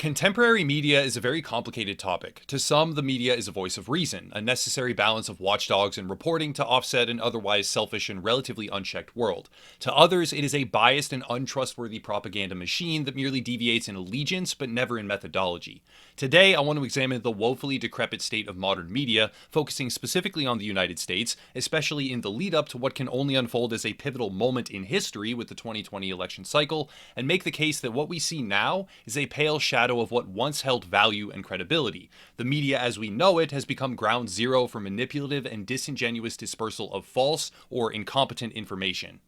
Contemporary media is a very complicated topic. To some, the media is a voice of reason, a necessary balance of watchdogs and reporting to offset an otherwise selfish and relatively unchecked world. To others, it is a biased and untrustworthy propaganda machine that merely deviates in allegiance but never in methodology. Today, I want to examine the woefully decrepit state of modern media, focusing specifically on the United States, especially in the lead up to what can only unfold as a pivotal moment in history with the 2020 election cycle, and make the case that what we see now is a pale shadow of what once held value and credibility. The media as we know it has become ground zero for manipulative and disingenuous dispersal of false or incompetent information.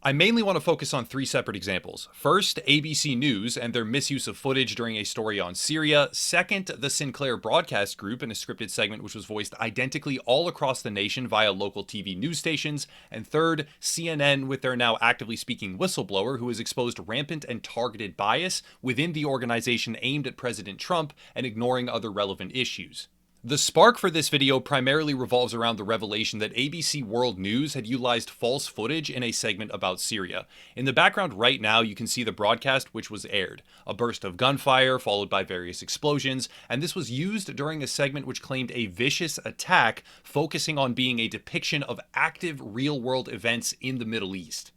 I mainly want to focus on three separate examples. First, ABC News and their misuse of footage during a story on Syria. Second, the Sinclair broadcast group in a scripted segment which was voiced identically all across the nation via local TV news stations. And third, CNN with their now actively speaking whistleblower who has exposed rampant and targeted bias within the organization aimed at President Trump and ignoring other relevant issues. The spark for this video primarily revolves around the revelation that ABC World News had utilized false footage in a segment about Syria. In the background right now, you can see the broadcast which was aired. A burst of gunfire followed by various explosions, and this was used during a segment which claimed a vicious attack focusing on being a depiction of active real-world events in the Middle East.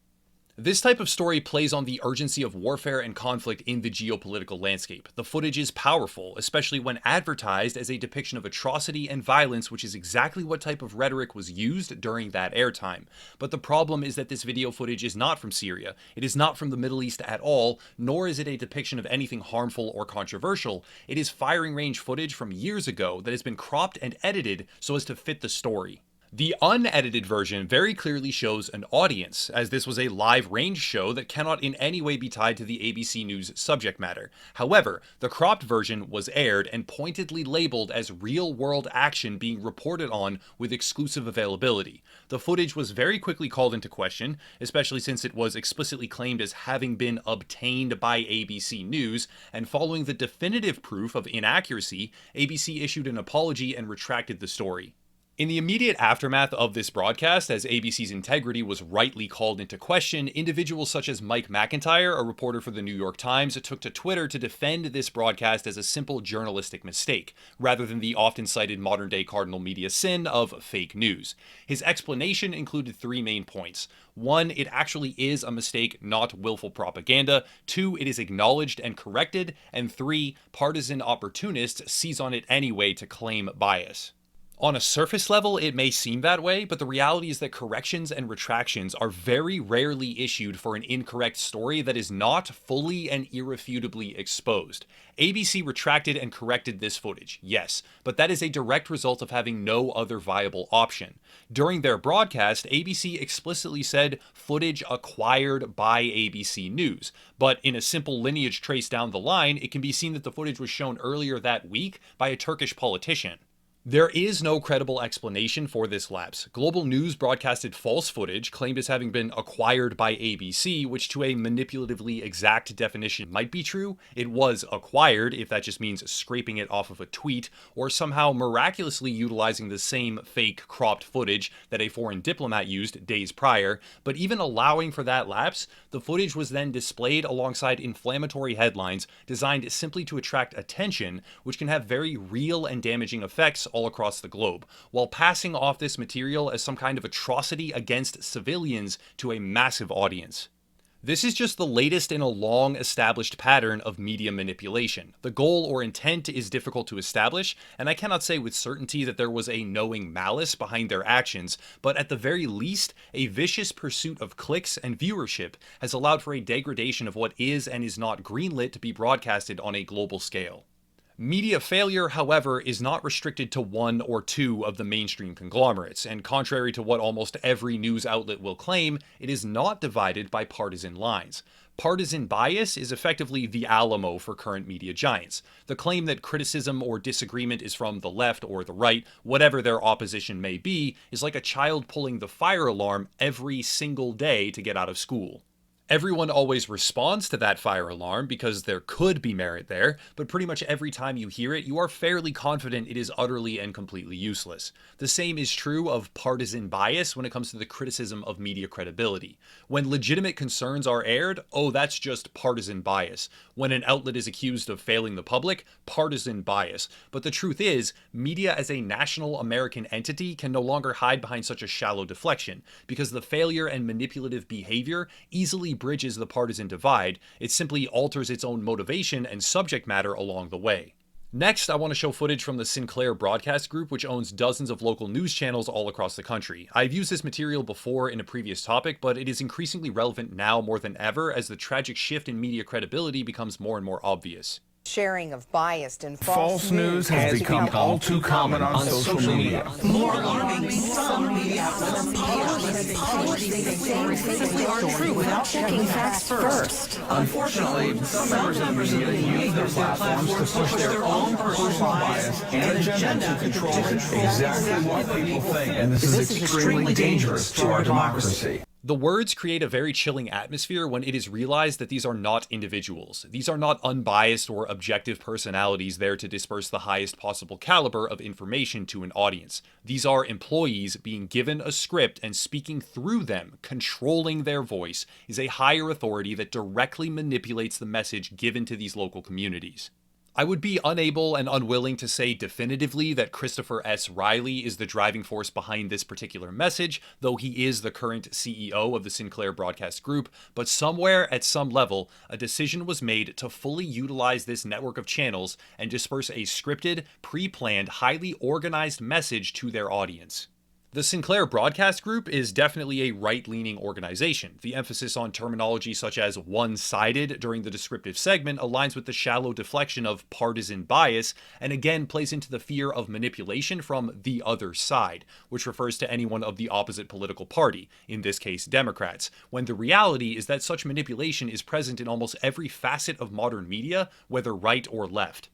This type of story plays on the urgency of warfare and conflict in the geopolitical landscape. The footage is powerful, especially when advertised as a depiction of atrocity and violence, which is exactly what type of rhetoric was used during that airtime. But the problem is that this video footage is not from Syria, it is not from the Middle East at all, nor is it a depiction of anything harmful or controversial. It is firing range footage from years ago that has been cropped and edited so as to fit the story. The unedited version very clearly shows an audience, as this was a live range show that cannot in any way be tied to the ABC News subject matter. However, the cropped version was aired and pointedly labeled as real-world action being reported on with exclusive availability. The footage was very quickly called into question, especially since it was explicitly claimed as having been obtained by ABC News, and following the definitive proof of inaccuracy, ABC issued an apology and retracted the story. In the immediate aftermath of this broadcast, as ABC's integrity was rightly called into question, individuals such as Mike McIntyre, a reporter for the New York Times, took to Twitter to defend this broadcast as a simple journalistic mistake, rather than the often cited modern-day cardinal media sin of fake news. His explanation included three main points. One, it actually is a mistake, not willful propaganda. Two, it is acknowledged and corrected. And three, partisan opportunists seize on it anyway to claim bias. On a surface level, it may seem that way, but the reality is that corrections and retractions are very rarely issued for an incorrect story that is not fully and irrefutably exposed. ABC retracted and corrected this footage, yes, but that is a direct result of having no other viable option. During their broadcast, ABC explicitly said footage acquired by ABC News, but in a simple lineage trace down the line, it can be seen that the footage was shown earlier that week by a Turkish politician. There is no credible explanation for this lapse. Global News broadcasted false footage claimed as having been acquired by ABC, which to a manipulatively exact definition might be true. It was acquired, if that just means scraping it off of a tweet, or somehow miraculously utilizing the same fake cropped footage that a foreign diplomat used days prior. But even allowing for that lapse, the footage was then displayed alongside inflammatory headlines designed simply to attract attention, which can have very real and damaging effects all across the globe, while passing off this material as some kind of atrocity against civilians to a massive audience. This is just the latest in a long established pattern of media manipulation. The goal or intent is difficult to establish, and I cannot say with certainty that there was a knowing malice behind their actions, but at the very least, a vicious pursuit of clicks and viewership has allowed for a degradation of what is and is not greenlit to be broadcasted on a global scale. Media failure, however, is not restricted to one or two of the mainstream conglomerates, and contrary to what almost every news outlet will claim, it is not divided by partisan lines. Partisan bias is effectively the Alamo for current media giants. The claim that criticism or disagreement is from the left or the right, whatever their opposition may be, is like a child pulling the fire alarm every single day to get out of school. Everyone always responds to that fire alarm because there could be merit there, but pretty much every time you hear it, you are fairly confident it is utterly and completely useless. The same is true of partisan bias when it comes to the criticism of media credibility. When legitimate concerns are aired, oh, that's just partisan bias. When an outlet is accused of failing the public, partisan bias. But the truth is, media as a national American entity can no longer hide behind such a shallow deflection, because the failure and manipulative behavior easily bridges the partisan divide. It simply alters its own motivation and subject matter along the way. Next, I want to show footage from the Sinclair broadcast group, which owns dozens of local news channels all across the country. I've used this material before in a previous topic, but it is increasingly relevant now more than ever as the tragic shift in media credibility becomes more and more obvious. Sharing of biased and false news has become all too common on social media. More alarming, some media outlets publish things that simply aren't true without checking facts first. Unfortunately, some members of the media use their platforms to push their own personal bias and agenda to control exactly what people think, and this is extremely dangerous to our democracy. The words create a very chilling atmosphere when it is realized that these are not individuals. These are not unbiased or objective personalities there to disperse the highest possible caliber of information to an audience. These are employees being given a script and speaking through them, controlling their voice, is a higher authority that directly manipulates the message given to these local communities. I would be unable and unwilling to say definitively that Christopher S. Riley is the driving force behind this particular message, though he is the current CEO of the Sinclair Broadcast Group, but somewhere at some level, a decision was made to fully utilize this network of channels and disperse a scripted, pre-planned, highly organized message to their audience. The Sinclair Broadcast Group is definitely a right-leaning organization. The emphasis on terminology such as one-sided during the descriptive segment aligns with the shallow deflection of partisan bias, and again plays into the fear of manipulation from the other side, which refers to anyone of the opposite political party, in this case Democrats, when the reality is that such manipulation is present in almost every facet of modern media, whether right or left.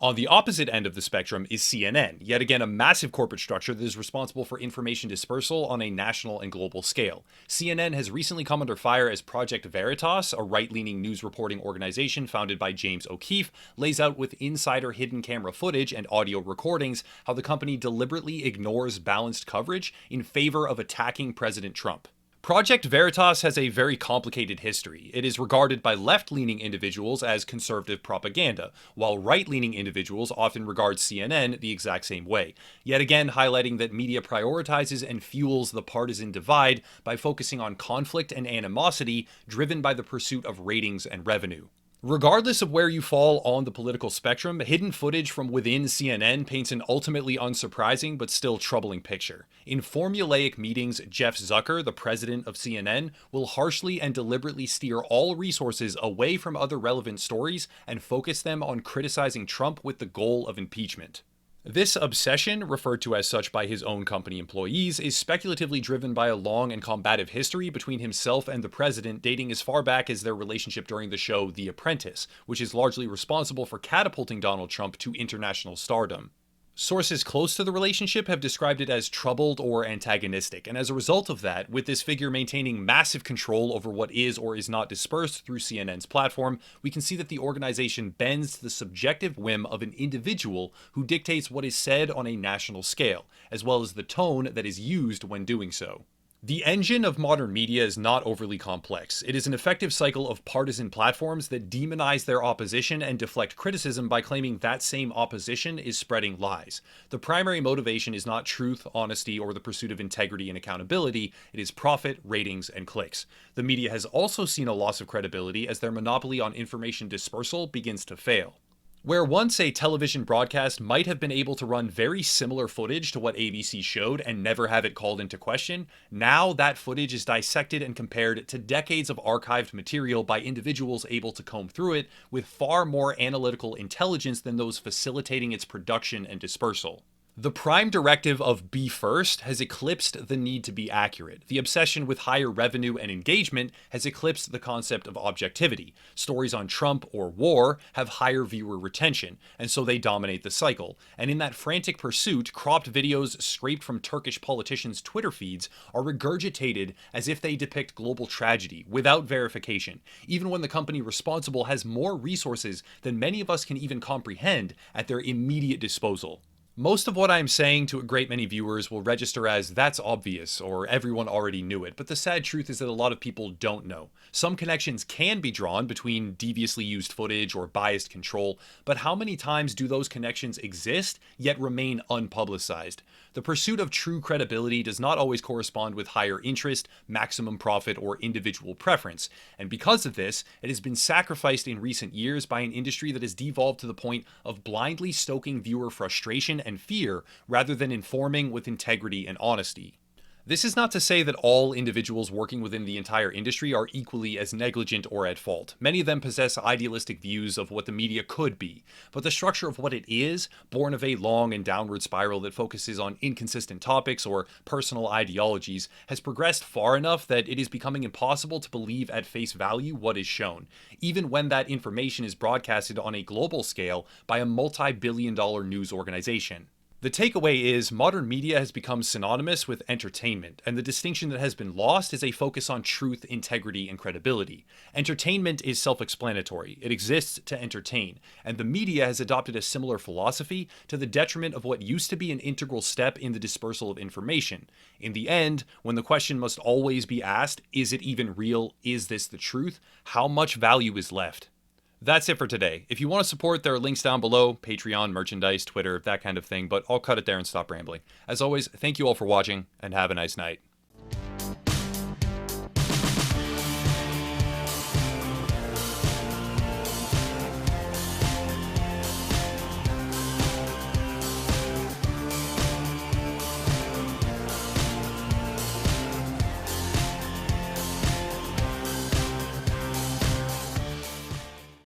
On the opposite end of the spectrum is CNN, yet again a massive corporate structure that is responsible for information dispersal on a national and global scale. CNN has recently come under fire as Project Veritas, a right-leaning news reporting organization founded by James O'Keefe, lays out with insider hidden camera footage and audio recordings how the company deliberately ignores balanced coverage in favor of attacking President Trump. Project Veritas has a very complicated history. It is regarded by left-leaning individuals as conservative propaganda, while right-leaning individuals often regard CNN the exact same way, yet again highlighting that media prioritizes and fuels the partisan divide by focusing on conflict and animosity driven by the pursuit of ratings and revenue. Regardless of where you fall on the political spectrum, hidden footage from within CNN paints an ultimately unsurprising but still troubling picture. In formulaic meetings, Jeff Zucker, the president of CNN, will harshly and deliberately steer all resources away from other relevant stories and focus them on criticizing Trump with the goal of impeachment. This obsession, referred to as such by his own company employees, is speculatively driven by a long and combative history between himself and the president dating as far back as their relationship during the show The Apprentice, which is largely responsible for catapulting Donald Trump to international stardom. Sources close to the relationship have described it as troubled or antagonistic, and as a result of that, with this figure maintaining massive control over what is or is not dispersed through CNN's platform, we can see that the organization bends to the subjective whim of an individual who dictates what is said on a national scale, as well as the tone that is used when doing so. The engine of modern media is not overly complex. It is an effective cycle of partisan platforms that demonize their opposition and deflect criticism by claiming that same opposition is spreading lies. The primary motivation is not truth, honesty, or the pursuit of integrity and accountability. It is profit, ratings, and clicks. The media has also seen a loss of credibility as their monopoly on information dispersal begins to fail. Where once a television broadcast might have been able to run very similar footage to what ABC showed and never have it called into question, now that footage is dissected and compared to decades of archived material by individuals able to comb through it with far more analytical intelligence than those facilitating its production and dispersal. The prime directive of be first has eclipsed the need to be accurate. The obsession with higher revenue and engagement has eclipsed the concept of objectivity. Stories on Trump or war have higher viewer retention, and so they dominate the cycle. And in that frantic pursuit, cropped videos scraped from Turkish politicians' Twitter feeds are regurgitated as if they depict global tragedy without verification, even when the company responsible has more resources than many of us can even comprehend at their immediate disposal. Most of what I'm saying to a great many viewers will register as that's obvious or everyone already knew it, but the sad truth is that a lot of people don't know. Some connections can be drawn between deviously used footage or biased control, but how many times do those connections exist yet remain unpublicized? The pursuit of true credibility does not always correspond with higher interest, maximum profit, or individual preference, and because of this, it has been sacrificed in recent years by an industry that has devolved to the point of blindly stoking viewer frustration and fear rather than informing with integrity and honesty. This is not to say that all individuals working within the entire industry are equally as negligent or at fault. Many of them possess idealistic views of what the media could be, but the structure of what it is, born of a long and downward spiral that focuses on inconsistent topics or personal ideologies, has progressed far enough that it is becoming impossible to believe at face value what is shown, even when that information is broadcasted on a global scale by a multi-billion-dollar news organization. The takeaway is modern media has become synonymous with entertainment, and the distinction that has been lost is a focus on truth, integrity, and credibility. Entertainment is self-explanatory. It exists to entertain, and the media has adopted a similar philosophy to the detriment of what used to be an integral step in the dispersal of information. In the end, when the question must always be asked, is it even real? Is this the truth? How much value is left? That's it for today. If you want to support, there are links down below, Patreon, merchandise, Twitter, that kind of thing, but I'll cut it there and stop rambling. As always, thank you all for watching, and have a nice night.